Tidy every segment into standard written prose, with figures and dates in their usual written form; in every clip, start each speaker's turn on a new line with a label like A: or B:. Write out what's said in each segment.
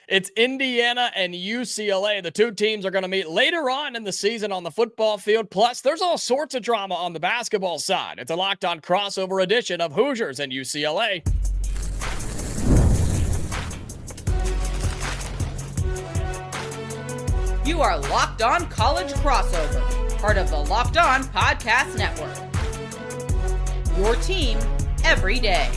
A: It's Indiana and UCLA. The two teams are going to meet later on in the season on the football field. Plus, there's all sorts of drama on the basketball side. It's a locked-on crossover edition of Hoosiers and UCLA.
B: You are Locked On College Crossover, part of the Locked On Podcast Network. Your team every day.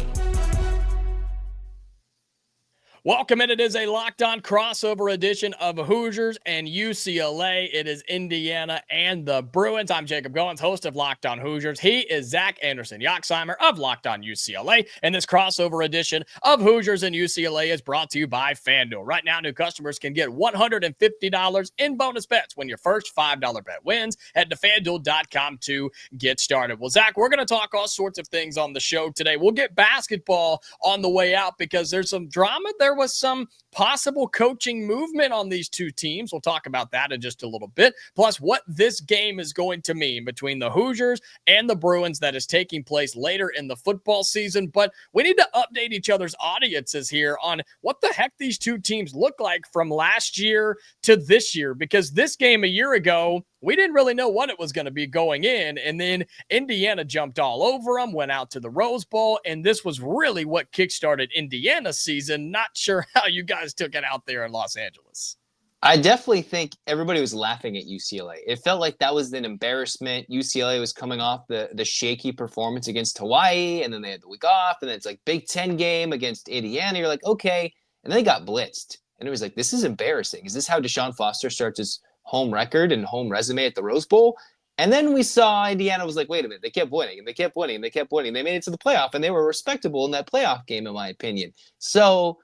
A: Welcome in. It is a locked-on crossover edition of Hoosiers and UCLA. It is Indiana and the Bruins. I'm Jacob Goins, host of Locked On Hoosiers. He is Zach Anderson, Yoxheimer of Locked On UCLA. And this crossover edition of Hoosiers and UCLA is brought to you by FanDuel. Right now, new customers can get $150 in bonus bets when your first $5 bet wins. Head to FanDuel.com to get started. Well, Zach, we're going to talk all sorts of things on the show today. We'll get basketball on the way out because there's some drama. There was some possible coaching movement on these two teams. We'll talk about that in just a little bit. Plus, what this game is going to mean between the Hoosiers and the Bruins that is taking place later in the football season. But we need to update each other's audiences here on what the heck these two teams look like from last year to this year. Because this game a year ago, we didn't really know what it was going to be going in. And then Indiana jumped all over them, went out to the Rose Bowl. And this was really what kickstarted Indiana's season. Not sure how you guys took it out there in Los Angeles.
C: I definitely think everybody was laughing at UCLA. It felt like that was an embarrassment. UCLA was coming off the shaky performance against Hawaii, and then they had the week off, and then it's like Big Ten game against Indiana. You're like, okay. And then they got blitzed. And it was like, this is embarrassing. Is this how Deshaun Foster starts his home record and home resume at the Rose Bowl? And then we saw Indiana was like, wait a minute. They kept winning, and they kept winning, and they kept winning. They made it to the playoff, and they were respectable in that playoff game, in my opinion. So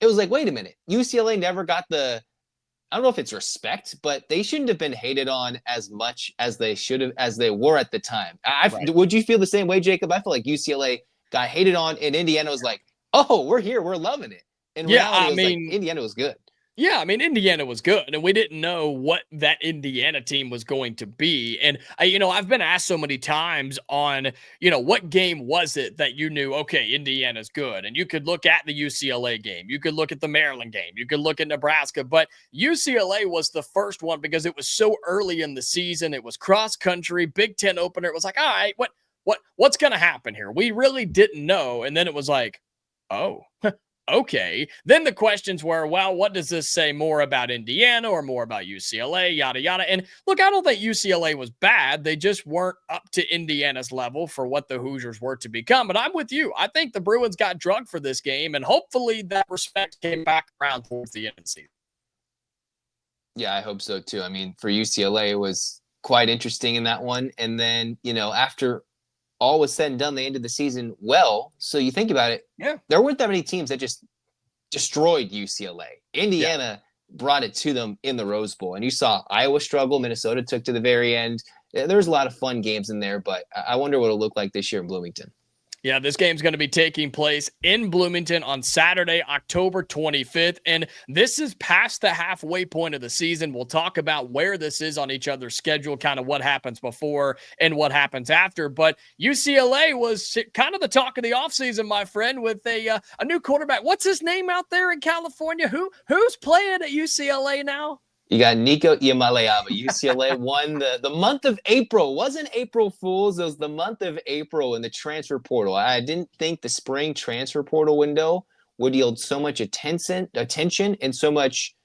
C: it was like, wait a minute. UCLA never got the, I don't know if it's respect, but they shouldn't have been hated on as much as they should have, as they were at the time. Right. Would you feel the same way, Jacob? I feel like UCLA got hated on, and Indiana was like, oh, we're here. We're loving it. And reality, Indiana was good.
A: Yeah, I mean, Indiana was good, and we didn't know what that Indiana team was going to be. And, I've been asked so many times on, what game was it that you knew, okay, Indiana's good? And you could look at the UCLA game. You could look at the Maryland game. You could look at Nebraska. But UCLA was the first one because it was so early in the season. It was cross-country, Big Ten opener. It was like, all right, what's going to happen here? We really didn't know. And then it was like, oh, okay. Then the questions were, well, what does this say more about Indiana or more about UCLA, yada, yada. And look, I don't think UCLA was bad. They just weren't up to Indiana's level for what the Hoosiers were to become. But I'm with you. I think the Bruins got drugged for this game, and hopefully that respect came back around towards the end of the season.
C: Yeah, I hope so too. I mean, for UCLA, it was quite interesting in that one. And then, after all was said and done, they ended the season well. So you think about it, there weren't that many teams that just destroyed UCLA. Indiana brought it to them in the Rose Bowl. And you saw Iowa struggle. Minnesota took to the very end. There was a lot of fun games in there, but I wonder what it'll look like this year in Bloomington.
A: Yeah, this game's going to be taking place in Bloomington on Saturday, October 25th. And this is past the halfway point of the season. We'll talk about where this is on each other's schedule, kind of what happens before and what happens after. But UCLA was kind of the talk of the offseason, my friend, with a new quarterback. What's his name out there in California? Who's playing at UCLA now?
C: You got Nico Iamaleava. UCLA won the month of April. It wasn't April Fool's. It was the month of April in the transfer portal. I didn't think the spring transfer portal window would yield so much attention and so much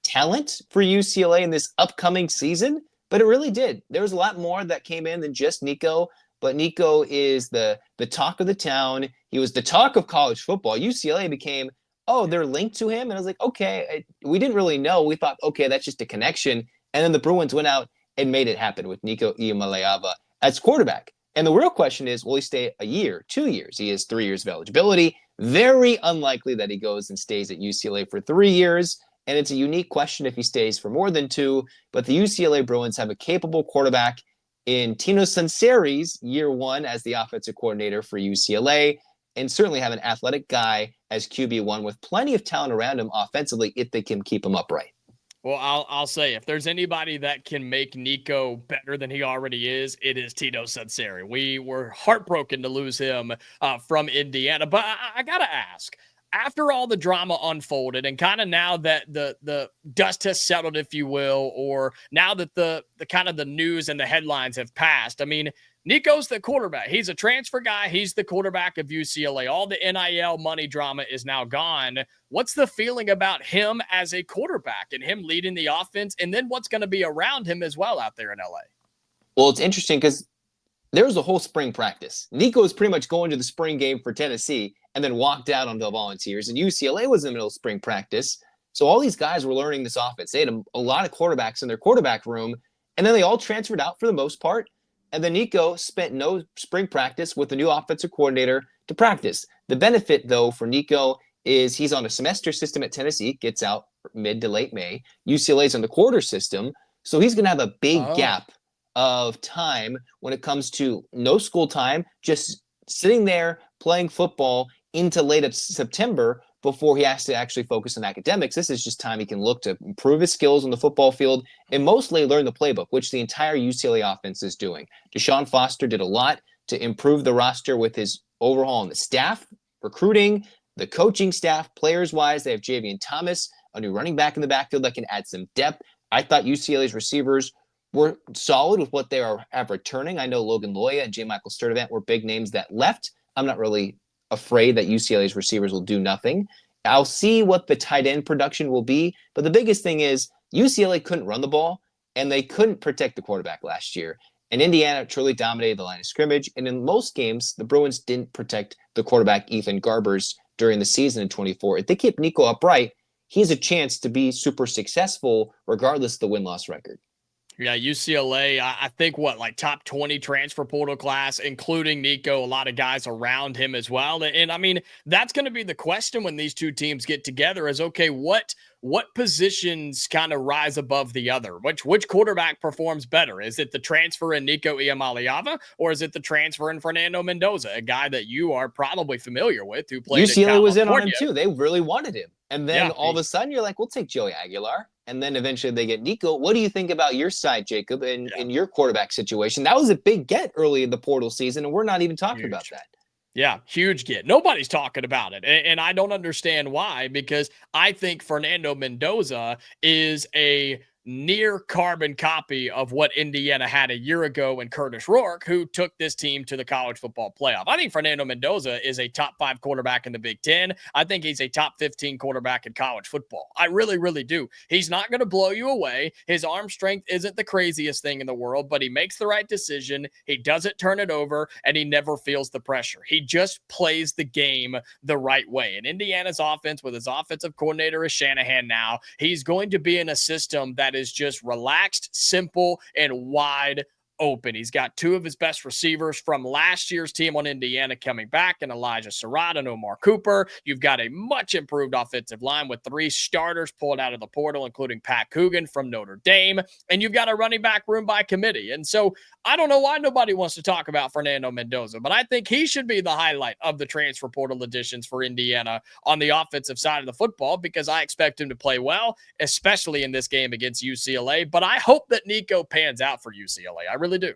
C: talent for UCLA in this upcoming season, but it really did. There was a lot more that came in than just Nico, but Nico is the talk of the town. He was the talk of college football. UCLA became, oh, they're linked to him. And I was like, okay, we didn't really know. We thought, okay, that's just a connection. And then the Bruins went out and made it happen with Nico Iamaliava as quarterback. And the real question is, will he stay a year, 2 years? He has 3 years of eligibility. Very unlikely that he goes and stays at UCLA for 3 years. And it's a unique question if he stays for more than 2. But the UCLA Bruins have a capable quarterback in Tino Sinceri's year 1 as the offensive coordinator for UCLA. And certainly have an athletic guy as QB1 with plenty of talent around him offensively if they can keep him upright.
A: Well, I'll say, if there's anybody that can make Nico better than he already is, it is Tino Sinceri. We were heartbroken to lose him from Indiana. But I got to ask, after all the drama unfolded and kind of now that the dust has settled, if you will, or now that the kind of the news and the headlines have passed, I mean, Nico's the quarterback. He's a transfer guy. He's the quarterback of UCLA. All the NIL money drama is now gone. What's the feeling about him as a quarterback and him leading the offense? And then what's going to be around him as well out there in LA?
C: Well, it's interesting because there was a whole spring practice. Nico was pretty much going to the spring game for Tennessee and then walked out on the Volunteers. And UCLA was in the middle of spring practice. So all these guys were learning this offense. They had a lot of quarterbacks in their quarterback room. And then they all transferred out for the most part. And then Nico spent no spring practice with the new offensive coordinator to practice. The benefit, though, for Nico is he's on a semester system at Tennessee, gets out mid to late May. UCLA's on the quarter system. So he's going to have a big gap of time when it comes to no school time, just sitting there playing football into late September before he has to actually focus on academics. This is just time he can look to improve his skills on the football field and mostly learn the playbook, which the entire UCLA offense is doing. Deshaun Foster did a lot to improve the roster with his overhaul on the staff, recruiting, the coaching staff, players-wise. They have Javian Thomas, a new running back in the backfield that can add some depth. I thought UCLA's receivers were solid with what they have returning. I know Logan Loya and J. Michael Sturdivant were big names that left. I'm not really afraid that UCLA's receivers will do nothing. I'll see what the tight end production will be, but the biggest thing is UCLA couldn't run the ball, and they couldn't protect the quarterback last year. And Indiana truly dominated the line of scrimmage, and in most games, the Bruins didn't protect the quarterback, Ethan Garbers, during the season in 24. If they keep Nico upright, he has a chance to be super successful regardless of the win-loss record.
A: Yeah, UCLA, I think like top 20 transfer portal class, including Nico, a lot of guys around him as well. And I mean, that's going to be the question when these two teams get together is, okay, what positions kind of rise above the other? Which quarterback performs better? Is it the transfer in Nico Iamaleava, or is it the transfer in Fernando Mendoza, a guy that you are probably familiar with who played
C: UCLA was in on him too. They really wanted him. And then
A: Yeah,
C: all of a sudden you're like, we'll take Joey Aguilar. And then eventually they get Nico. What do you think about your side, Jacob, in your quarterback situation? That was a big get early in the portal season, and we're not even talking about that.
A: Yeah, huge get. Nobody's talking about it. And I don't understand why, because I think Fernando Mendoza is a near carbon copy of what Indiana had a year ago in Curtis Rourke, who took this team to the college football playoff. I think Fernando Mendoza is a top 5 quarterback in the Big Ten. I think he's a top 15 quarterback in college football. I really, really do. He's not going to blow you away. His arm strength isn't the craziest thing in the world, but he makes the right decision. He doesn't turn it over, and he never feels the pressure. He just plays the game the right way. And Indiana's offense, with his offensive coordinator is Shanahan now, he's going to be in a system that is just relaxed, simple, and wide open. He's got 2 of his best receivers from last year's team on Indiana coming back, and Elijah Surratt and Omar Cooper. You've got a much improved offensive line with 3 starters pulled out of the portal, including Pat Coogan from Notre Dame, and you've got a running back room by committee. And so I don't know why nobody wants to talk about Fernando Mendoza, but I think he should be the highlight of the transfer portal additions for Indiana on the offensive side of the football, because I expect him to play well, especially in this game against UCLA. But I hope that Nico pans out for UCLA. I really do.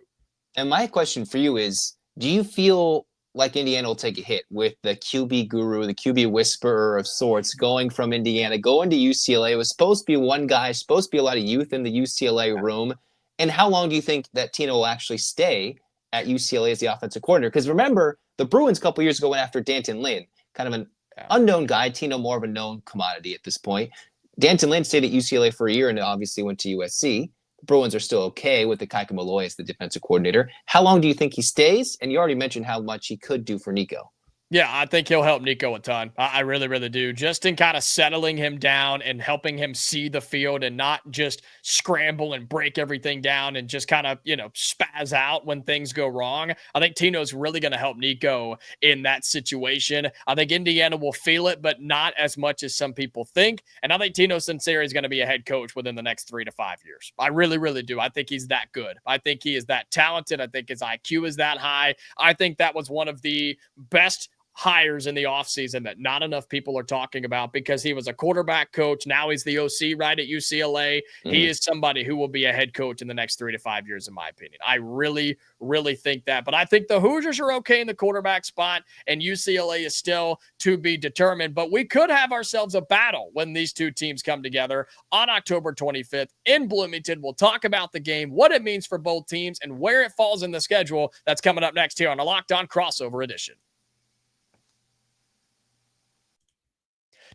C: And my question for you is, do you feel like Indiana will take a hit with the QB guru, the QB whisperer of sorts, going from Indiana, going to UCLA? It was supposed to be one guy, supposed to be a lot of youth in the UCLA room. And how long do you think that Tino will actually stay at UCLA as the offensive coordinator? Because remember, the Bruins a couple years ago went after Danton Lynn, kind of an unknown guy. Tino more of a known commodity at this point. Danton Lynn stayed at UCLA for a year and obviously went to USC. The Bruins are still okay with the Kaika Malloy as the defensive coordinator. How long do you think he stays? And you already mentioned how much he could do for Nico.
A: Yeah, I think he'll help Nico a ton. I really, really do. Just in kind of settling him down and helping him see the field and not just scramble and break everything down and just kind of, spaz out when things go wrong. I think Tino's really going to help Nico in that situation. I think Indiana will feel it, but not as much as some people think. And I think Tino Sinceri is going to be a head coach within the next 3 to 5 years. I really, really do. I think he's that good. I think he is that talented. I think his IQ is that high. I think that was one of the best hires in the offseason that not enough people are talking about because he was a quarterback coach. Now he's the OC right at UCLA. He is somebody who will be a head coach in the next 3 to 5 years, in my opinion. I really, really think that. But I think the Hoosiers are okay in the quarterback spot, and UCLA is still to be determined. But we could have ourselves a battle when these two teams come together on October 25th in Bloomington. We'll talk about the game, what it means for both teams, and where it falls in the schedule. That's coming up next here on a Locked On Crossover Edition.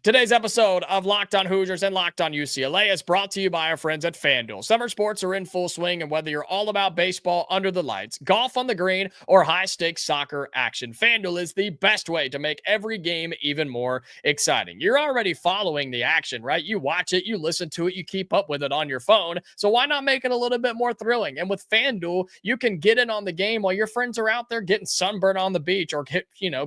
A: Today's episode of Locked On Hoosiers and Locked On UCLA is brought to you by our friends at FanDuel. Summer sports are in full swing, and whether you're all about baseball under the lights, golf on the green, or high-stakes soccer action, FanDuel is the best way to make every game even more exciting. You're already following the action, right? You watch it, you listen to it, you keep up with it on your phone, so why not make it a little bit more thrilling? And with FanDuel, you can get in on the game while your friends are out there getting sunburned on the beach or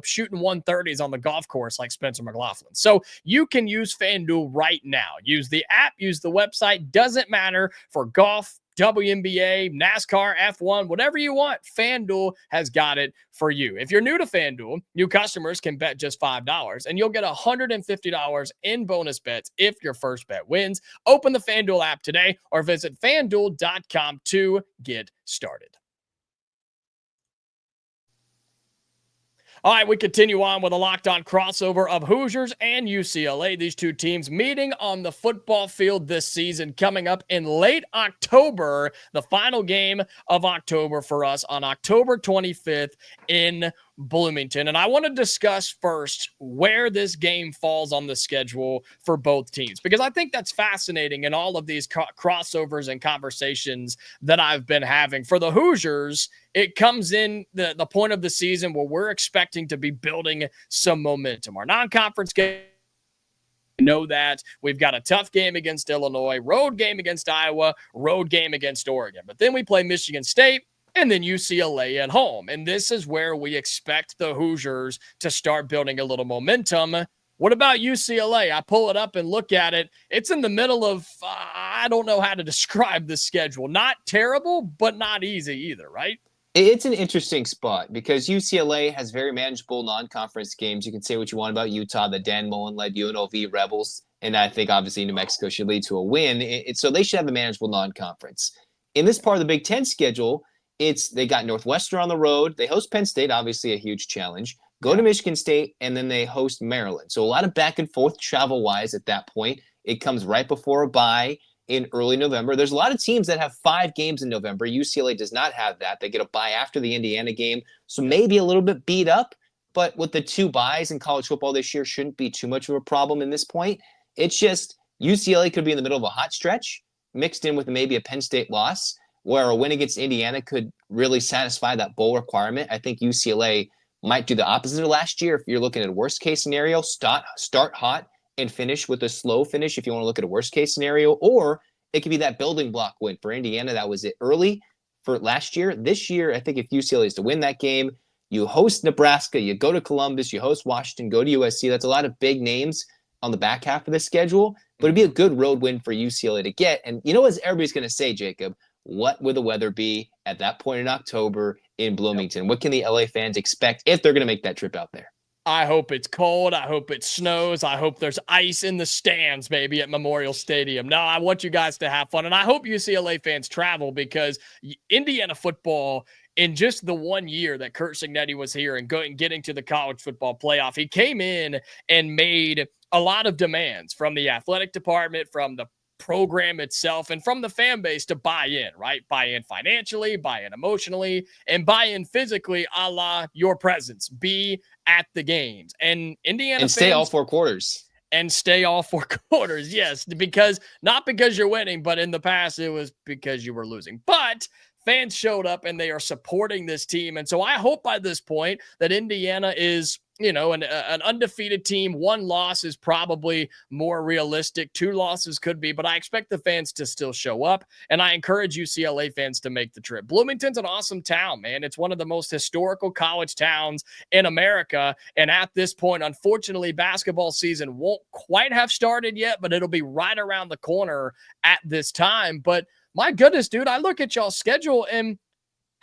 A: shooting 130s on the golf course like Spencer McLaughlin. So you can use FanDuel right now. Use the app, use the website, doesn't matter for golf, WNBA, NASCAR, F1, whatever you want, FanDuel has got it for you. If you're new to FanDuel, new customers can bet just $5 and you'll get $150 in bonus bets if your first bet wins. Open the FanDuel app today or visit FanDuel.com to get started. All right, we continue on with a locked-on crossover of Hoosiers and UCLA. These two teams meeting on the football field this season coming up in late October, the final game of October for us on October 25th in Bloomington. And I want to discuss first where this game falls on the schedule for both teams, because I think that's fascinating in all of these crossovers and conversations that I've been having. For the Hoosiers, it comes in the point of the season where we're expecting to be building some momentum. Our non-conference game, know that we've got a tough game against Illinois, road game against Iowa, road game against Oregon. But then we play Michigan State and then UCLA at home. And this is where we expect the Hoosiers to start building a little momentum. What about UCLA? I pull it up and look at it. It's in the middle of, I don't know how to describe the schedule. Not terrible, but not easy either, right?
C: It's an interesting spot because UCLA has very manageable non-conference games. You can say what you want about Utah, the Dan Mullen-led UNLV Rebels, and I think obviously New Mexico should lead to a win. So they should have a manageable non-conference. In this part of the Big Ten schedule, they got Northwestern on the road. They host Penn State, obviously a huge challenge. Go to Michigan State, and then they host Maryland. So a lot of back and forth travel-wise at that point. It comes right before a bye in early November. There's a lot of teams that have 5 games in November. UCLA does not have that. They get a bye after the Indiana game, so maybe a little bit beat up. But with the 2 byes in college football this year, shouldn't be too much of a problem in this point. It's just UCLA could be in the middle of a hot stretch, mixed in with maybe a Penn State loss, where a win against Indiana could really satisfy that bowl requirement. I think UCLA might do the opposite of last year. If you're looking at a worst-case scenario, start hot and finish with a slow finish if you want to look at a worst-case scenario. Or it could be that building block win for Indiana. That was it early for last year. This year, I think if UCLA is to win that game, you host Nebraska, you go to Columbus, you host Washington, go to USC. That's a lot of big names on the back half of the schedule. But it'd be a good road win for UCLA to get. And you know what everybody's going to say, Jacob? What would the weather be at that point in October in Bloomington? What can the LA fans expect if they're going to make that trip out there?
A: I hope it's cold. I hope it snows. I hope there's ice in the stands, maybe at Memorial Stadium. No, I want you guys to have fun. And I hope UCLA fans travel because Indiana football, in just the 1 year that Curt Cignetti was here and getting to the college football playoff, he came in and made a lot of demands from the athletic department, from the program itself, and from the fan base to buy in, right? Buy in financially, buy in emotionally, and buy in physically, a la your presence. Be at the games. And Indiana
C: and stay all 4 quarters.
A: And stay all 4 quarters, yes. Because not because you're winning, but in the past it was because you were losing. But fans showed up and they are supporting this team. And so I hope by this point that Indiana is, an undefeated team. 1 loss is probably more realistic. 2 losses could be, but I expect the fans to still show up. And I encourage UCLA fans to make the trip. Bloomington's an awesome town, man. It's one of the most historical college towns in America. And at this point, unfortunately, basketball season won't quite have started yet, but it'll be right around the corner at this time. But my goodness, dude, I look at y'all's schedule and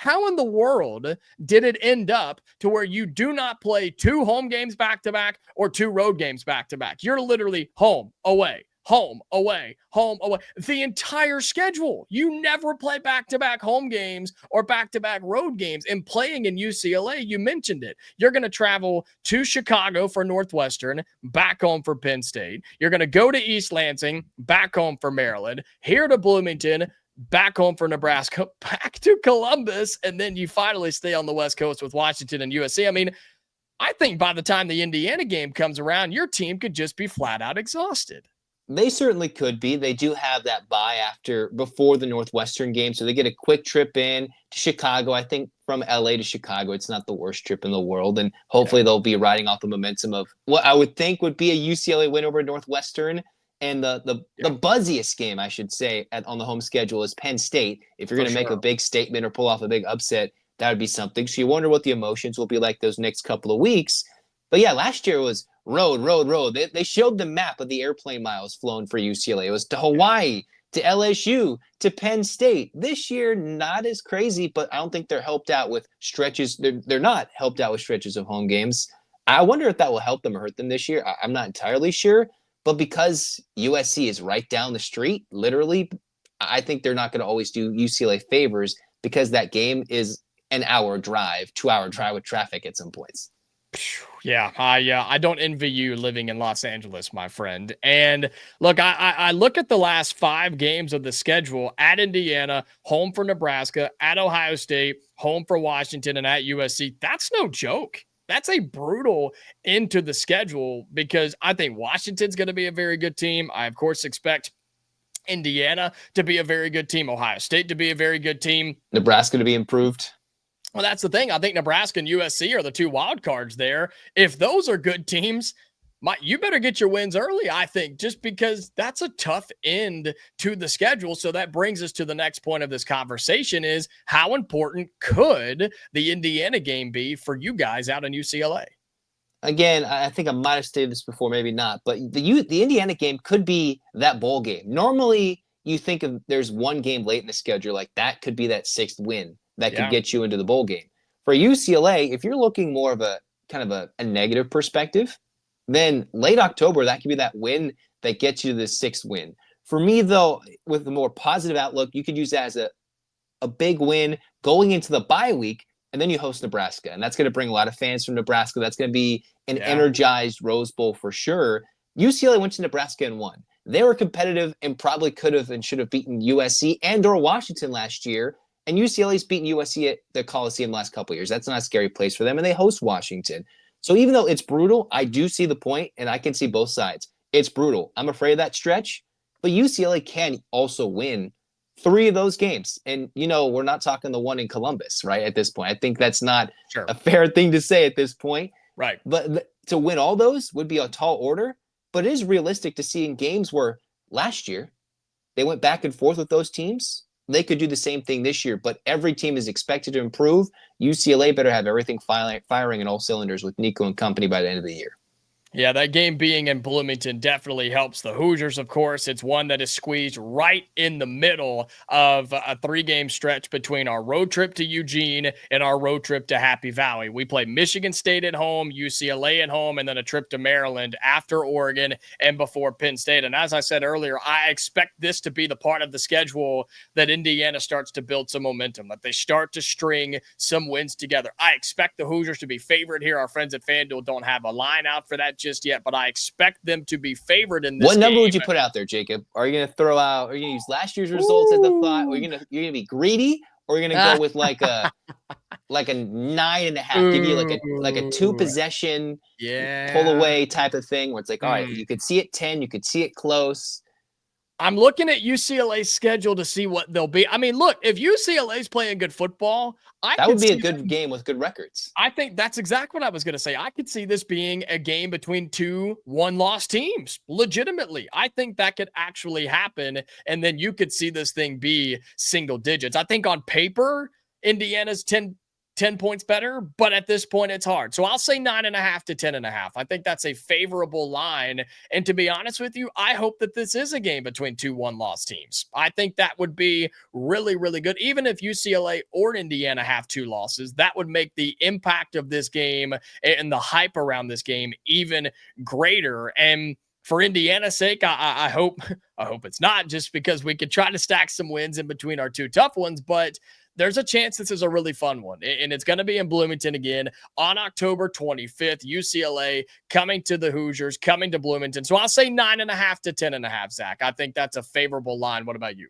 A: How in the world did it end up to where you do not play 2 home games back-to-back or 2 road games back-to-back? You're literally home, away, home, away, home, away. The entire schedule. You never play back-to-back home games or back-to-back road games. And playing in UCLA, you mentioned it. You're going to travel to Chicago for Northwestern, back home for Penn State. You're going to go to East Lansing, back home for Maryland, here to Bloomington, back home for Nebraska, back to Columbus, and then you finally stay on the West Coast with Washington and USC. I mean, I think by the time the Indiana game comes around, your team could just be flat out exhausted.
C: They certainly could be. They do have that bye before the Northwestern game, so they get a quick trip in to Chicago. I think from LA to Chicago, it's not the worst trip in the world, and hopefully they'll be riding off the momentum of what I would think would be a UCLA win over Northwestern. And the buzziest game, I should say, on the home schedule is Penn State. If you're going to make a big statement or pull off a big upset, that would be something. So you wonder what the emotions will be like those next couple of weeks. But yeah, last year was road, road, road. They showed the map of the airplane miles flown for UCLA. It was to Hawaii, to LSU, to Penn State. This year, not as crazy, but I don't think they're helped out with stretches. They're not helped out with stretches of home games. I wonder if that will help them or hurt them this year. I'm not entirely sure. But because USC is right down the street, literally, I think they're not going to always do UCLA favors because that game is an hour drive, 2-hour drive with traffic at some points.
A: Yeah, I don't envy you living in Los Angeles, my friend. And look, I look at the last 5 games of the schedule: at Indiana, home for Nebraska, at Ohio State, home for Washington, and at USC. That's no joke. That's a brutal into the schedule because I think Washington's going to be a very good team. I, of course, expect Indiana to be a very good team, Ohio State to be a very good team,
C: Nebraska to be improved.
A: Well, that's the thing. I think Nebraska and USC are the 2 wild cards there. If those are good teams, you better get your wins early, I think, just because that's a tough end to the schedule. So that brings us to the next point of this conversation is how important could the Indiana game be for you guys out in UCLA?
C: Again, I think I might have stated this before, maybe not, but the Indiana game could be that bowl game. Normally, you think of there's one game late in the schedule, like that could be that 6th win that could get you into the bowl game. For UCLA, if you're looking more of a kind of a negative perspective, then late October, that could be that win that gets you the 6th win. For me, though, with a more positive outlook, you could use that as a big win going into the bye week, and then you host Nebraska. And that's going to bring a lot of fans from Nebraska. That's going to be an energized Rose Bowl for sure. UCLA went to Nebraska and won. They were competitive and probably could have and should have beaten USC and or Washington last year. And UCLA's beaten USC at the Coliseum the last couple of years. That's not a scary place for them. And they host Washington. So even though it's brutal, I do see the point, and I can see both sides. It's brutal. I'm afraid of that stretch, but UCLA can also win 3 of those games. And, we're not talking the one in Columbus, right, at this point. I think that's not a fair thing to say at this point.
A: Right.
C: But to win all those would be a tall order, but it is realistic to see in games where last year they went back and forth with those teams. They could do the same thing this year, but every team is expected to improve. UCLA better have everything firing in all cylinders with Nico and company by the end of the year.
A: Yeah, that game being in Bloomington definitely helps the Hoosiers, of course. It's one that is squeezed right in the middle of a 3-game stretch between our road trip to Eugene and our road trip to Happy Valley. We play Michigan State at home, UCLA at home, and then a trip to Maryland after Oregon and before Penn State. And as I said earlier, I expect this to be the part of the schedule that Indiana starts to build some momentum, that they start to string some wins together. I expect the Hoosiers to be favored here. Our friends at FanDuel don't have a line out for that just yet, but I expect them to be favored in this
C: What number
A: game.
C: would you put out there, Jacob? Are you going to throw out, are you going to use last year's results as the thought? Or you're going to be greedy? Or are you going to go with like a 9.5, give you like a 2-possession pull away type of thing where it's like, all right, you could see it 10, you could see it close.
A: I'm looking at UCLA's schedule to see what they'll be. I mean, look, if UCLA's playing good football,
C: that would be a good game with good records.
A: I think that's exactly what I was going to say. I could see this being a game between 2 one-loss teams, legitimately. I think that could actually happen, and then you could see this thing be single digits. I think on paper, Indiana's 10 10 points better, but at this point it's hard. So I'll say 9.5 to 10.5. I think that's a favorable line. And to be honest with you, I hope that this is a game between two one-loss teams. I think that would be really, really good. Even if UCLA or Indiana have two losses, that would make the impact of this game and the hype around this game even greater. And for Indiana's sake, I hope it's not, just because we could try to stack some wins in between our two tough ones, but there's a chance this is a really fun one. And it's going to be in Bloomington again on October 25th. UCLA coming to the Hoosiers, coming to Bloomington. So I'll say 9.5 to 10.5, Zach. I think that's a favorable line. What about you?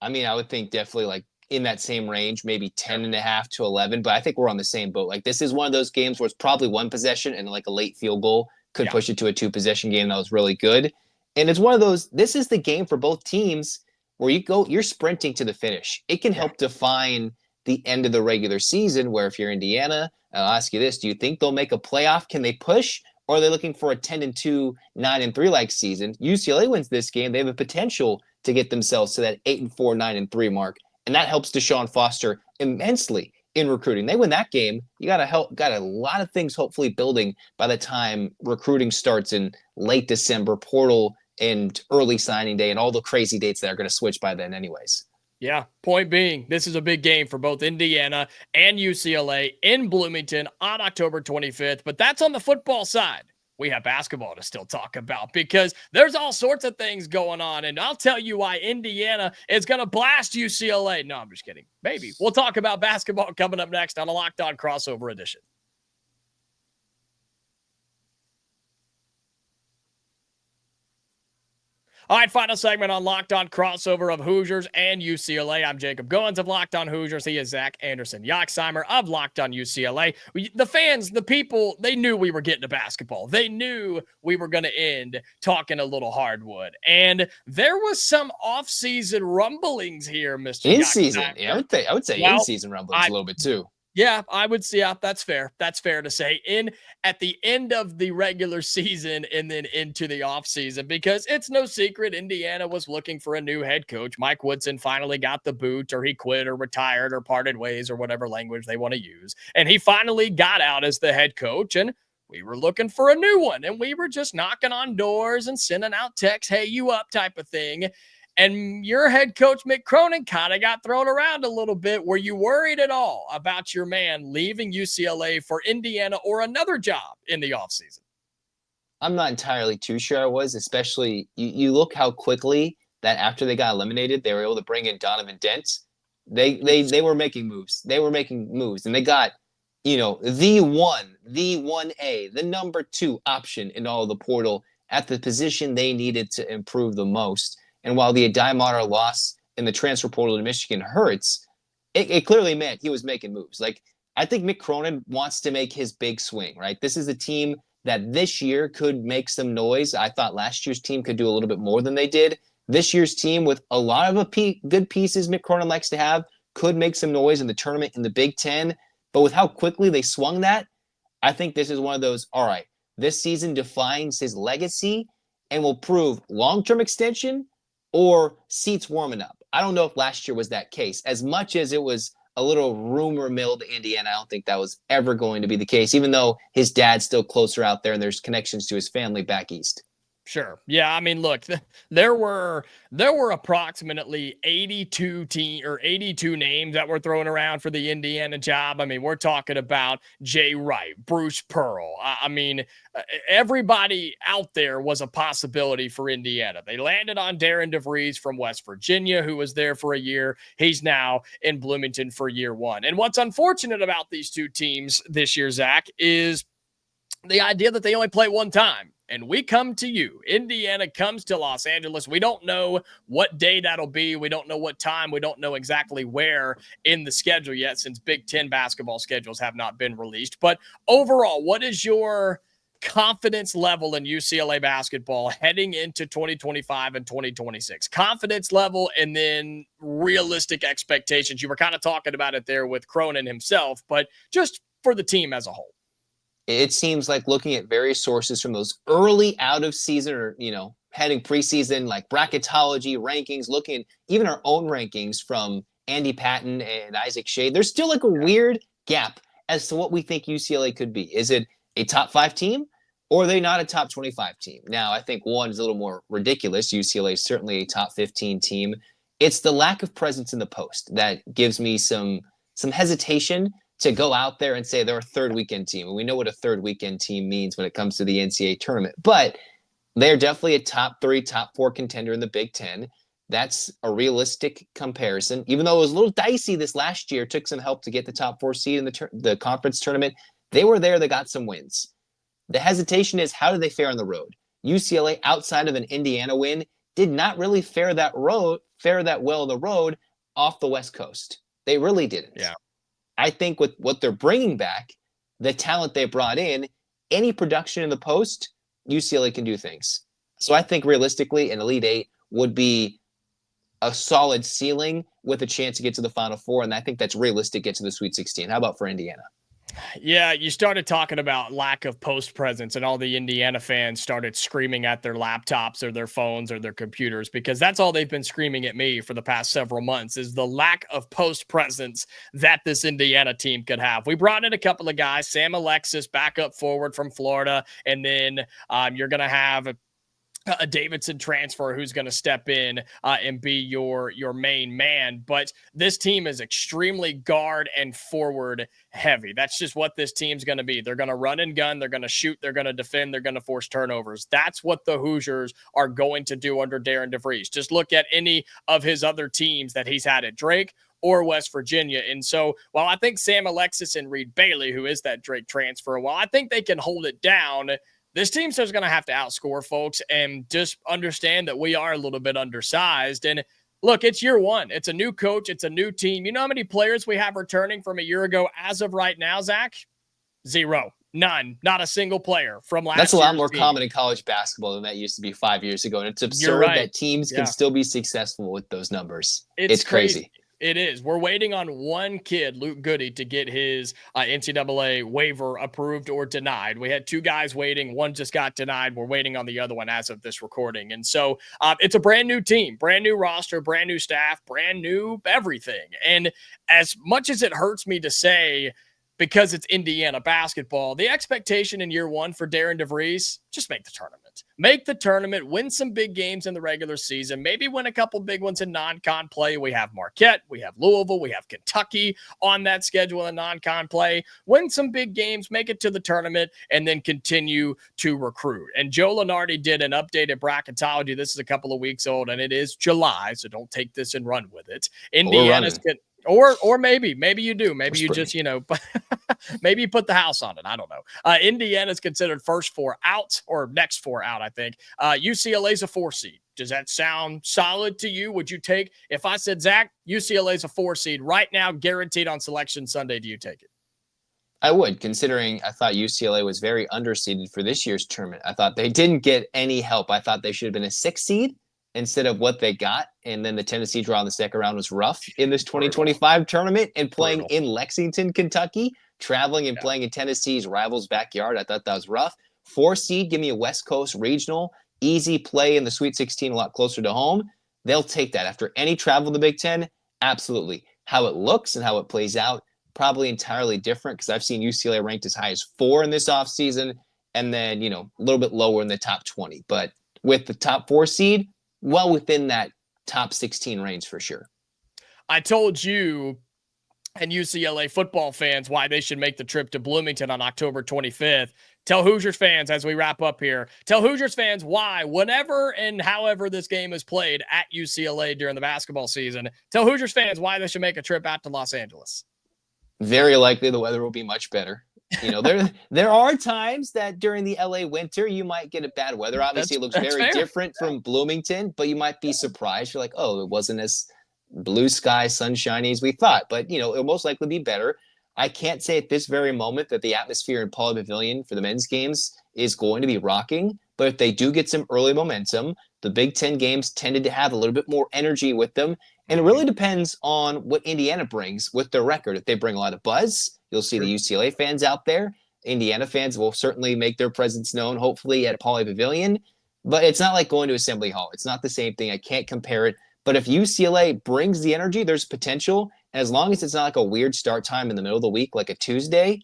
C: I mean, I would think definitely like in that same range, maybe 10.5 to 11, but I think we're on the same boat. Like, this is one of those games where it's probably one possession and like a late field goal could push it to a two-possession game that was really good. And it's one of those, this is the game for both teams where you're sprinting to the finish. It can help define the end of the regular season, where if you're Indiana, I'll ask you this, do you think they'll make a playoff? Can they push? Or are they looking for a 10-2, 9-3 like season? UCLA wins this game, they have a potential to get themselves to that 8-4, 9-3 mark. And that helps Deshaun Foster immensely in recruiting. They win that game, you got a lot of things hopefully building by the time recruiting starts in late December, portal and early signing day, and all the crazy dates that are going to switch by then anyways.
A: Yeah, point being, this is a big game for both Indiana and UCLA in Bloomington on October 25th, but that's on the football side. We have basketball to still talk about because there's all sorts of things going on, and I'll tell you why Indiana is going to blast UCLA. No, I'm just kidding. Maybe. We'll talk about basketball coming up next on a Locked On Crossover Edition. All right, final segment on Locked On Crossover of Hoosiers and UCLA. I'm Jacob Goins of Locked On Hoosiers. He is Zach Anderson, Yoxheimer of Locked On UCLA. The fans, the people, they knew we were getting to basketball. They knew we were going to end talking a little hardwood. And there was some off-season rumblings here, Mr.
C: In-season.
A: Yoxheimer.
C: Yeah, I would say in-season rumblings a little bit too.
A: Yeah, I would see. Yeah, that's fair. That's fair to say. At the end of the regular season and then into the offseason, because it's no secret Indiana was looking for a new head coach. Mike Woodson finally got the boot, or he quit or retired or parted ways or whatever language they want to use. And he finally got out as the head coach, and we were looking for a new one. And we were just knocking on doors and sending out texts, hey, you up type of thing. And your head coach, Mick Cronin, kind of got thrown around a little bit. Were you worried at all about your man leaving UCLA for Indiana or another job in the offseason?
C: I'm not entirely too sure I was, especially you look how quickly that after they got eliminated, they were able to bring in Donovan Dent. They were making moves. They were making moves, and they got, the 1A, the number 2 option in all of the portal at the position they needed to improve the most. And while the Adai Mater loss in the transfer portal to Michigan hurts, it clearly meant he was making moves. Like, I think Mick Cronin wants to make his big swing, right? This is a team that this year could make some noise. I thought last year's team could do a little bit more than they did. This year's team, with a lot of good pieces Mick Cronin likes to have, could make some noise in the tournament in the Big Ten. But with how quickly they swung that, I think this is one of those, all right, this season defines his legacy and will prove long-term extension or seats warming up. I don't know if last year was that case. As much as it was a little rumor mill to Indiana, I don't think that was ever going to be the case, even though his dad's still closer out there and there's connections to his family back east.
A: Sure. Yeah. I mean, look, there were approximately 82 names that were thrown around for the Indiana job. I mean, we're talking about Jay Wright, Bruce Pearl. I mean, everybody out there was a possibility for Indiana. They landed on Darren DeVries from West Virginia, who was there for a year. He's now in Bloomington for year one. And what's unfortunate about these two teams this year, Zach, is the idea that they only play one time. And we come to you. Indiana comes to Los Angeles. We don't know what day that'll be. We don't know what time. We don't know exactly where in the schedule yet, since Big Ten basketball schedules have not been released. But overall, what is your confidence level in UCLA basketball heading into 2025 and 2026? Confidence level, and then realistic expectations. You were kind of talking about it there with Cronin himself, but just for the team as a whole.
C: It seems like, looking at various sources from those early out of season or, heading preseason, like bracketology rankings, looking even our own rankings from Andy Patton and Isaac Shea, there's still like a weird gap as to what we think UCLA could be. Is it a top 5 team, or are they not a top 25 team? Now, I think one is a little more ridiculous. UCLA is certainly a top 15 team. It's the lack of presence in the post that gives me some hesitation to go out there and say they're a third weekend team. And we know what a third weekend team means when it comes to the NCAA tournament. But they're definitely a top 3, top 4 contender in the Big Ten. That's a realistic comparison. Even though it was a little dicey this last year, took some help to get the top 4 seed in the conference tournament. They were there. They got some wins. The hesitation is, how did they fare on the road? UCLA, outside of an Indiana win, did not really fare that well on the road off the West Coast. They really didn't.
A: Yeah.
C: I think with what they're bringing back, the talent they brought in, any production in the post, UCLA can do things. So I think realistically, an Elite 8 would be a solid ceiling with a chance to get to the Final Four, and I think that's realistic, get to the Sweet 16. How about for Indiana?
A: Yeah, you started talking about lack of post presence, and all the Indiana fans started screaming at their laptops or their phones or their computers, because that's all they've been screaming at me for the past several months, is the lack of post presence that this Indiana team could have. We brought in a couple of guys, Sam Alexis, backup forward from Florida, and then you're going to have a Davidson transfer who's going to step in and be your main man. But this team is extremely guard and forward heavy. That's just what this team's going to be. They're going to run and gun. They're going to shoot. They're going to defend. They're going to force turnovers. That's what the Hoosiers are going to do under Darren DeVries. Just look at any of his other teams that he's had at Drake or West Virginia. And so while I think Sam Alexis and Reed Bailey, who is that Drake transfer, while I think they can hold it down, this team's just going to have to outscore folks, and just understand that we are a little bit undersized. And look, it's year one. It's a new coach. It's a new team. You know how many players we have returning from a year ago as of right now, Zach? 0. None. Not a single player from last year.
C: That's a lot more common in college basketball than that used to be 5 years ago. And it's absurd that teams can still be successful with those numbers. It's crazy.
A: It is. We're waiting on one kid, Luke Goody, to get his NCAA waiver approved or denied. We had 2 guys waiting. One just got denied. We're waiting on the other one as of this recording. And so it's a brand new team, brand new roster, brand new staff, brand new everything. And as much as it hurts me to say, because it's Indiana basketball, the expectation in year one for Darren DeVries, just make the tournament. Make the tournament, win some big games in the regular season, maybe win a couple big ones in non-con play. We have Marquette, we have Louisville, we have Kentucky on that schedule in non-con play. Win some big games, make it to the tournament, and then continue to recruit. And Joe Lunardi did an updated bracketology. This is a couple of weeks old, and it is July, so don't take this and run with it. Indiana's good. Or maybe you do. Maybe you just, maybe you put the house on it. I don't know. Indiana's considered first 4 out, or next 4 out, I think. UCLA's a 4 seed. Does that sound solid to you? Would you take, if I said, Zach, UCLA's a 4 seed right now, guaranteed on Selection Sunday, do you take it?
C: I would, considering I thought UCLA was very underseeded for this year's tournament. I thought they didn't get any help. I thought they should have been a 6 seed instead of what they got. And then the Tennessee draw in the second round was rough in this 2025 tournament, and playing in Lexington, Kentucky, traveling and playing in Tennessee's rivals' backyard. I thought that was rough. 4 seed, give me a West Coast regional, easy play in the Sweet 16, a lot closer to home. They'll take that after any travel in the Big Ten. Absolutely. How it looks and how it plays out, probably entirely different, because I've seen UCLA ranked as high as 4 in this offseason, and then, a little bit lower in the top 20. But with the top 4 seed, well within that top 16 range for sure.
A: I told you and UCLA football fans why they should make the trip to Bloomington on October 25th. Tell Hoosiers fans, as we wrap up here, tell Hoosiers fans why, whenever and however this game is played at UCLA during the basketball season, tell Hoosiers fans why they should make a trip out to Los Angeles.
C: Very likely the weather will be much better. There are times that during the LA winter, you might get a bad weather. Obviously, it looks very different from Bloomington, but you might be surprised. You're like, oh, it wasn't as blue sky, sunshiny as we thought. But, it'll most likely be better. I can't say at this very moment that the atmosphere in Pauley Pavilion for the men's games is going to be rocking. But if they do get some early momentum, the Big Ten games tended to have a little bit more energy with them. And it really depends on what Indiana brings with their record. If they bring a lot of buzz, you'll see the UCLA fans out there. Indiana fans will certainly make their presence known, hopefully at Pauley Pavilion. But it's not like going to Assembly Hall. It's not the same thing. I can't compare it. But if UCLA brings the energy, there's potential. And as long as it's not like a weird start time in the middle of the week, like a Tuesday,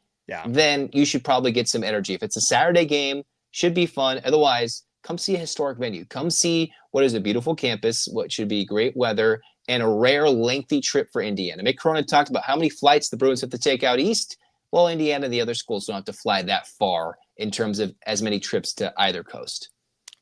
C: then you should probably get some energy. If it's a Saturday game, should be fun. Otherwise, come see a historic venue. Come see what is a beautiful campus, what should be great weather, and a rare, lengthy trip for Indiana. Mick Cronin talked about how many flights the Bruins have to take out east. Well, Indiana and the other schools don't have to fly that far in terms of as many trips to either coast.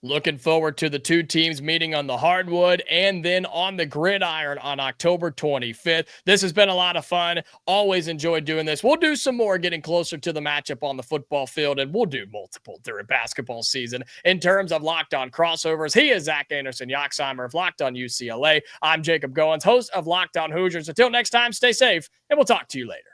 A: Looking forward to the two teams meeting on the hardwood and then on the gridiron on October 25th. This has been a lot of fun. Always enjoyed doing this. We'll do some more getting closer to the matchup on the football field, and we'll do multiple during basketball season. In terms of Locked On Crossovers, he is Zach Anderson, Yoxheimer of Locked On UCLA. I'm Jacob Goins, host of Locked On Hoosiers. Until next time, stay safe, and we'll talk to you later.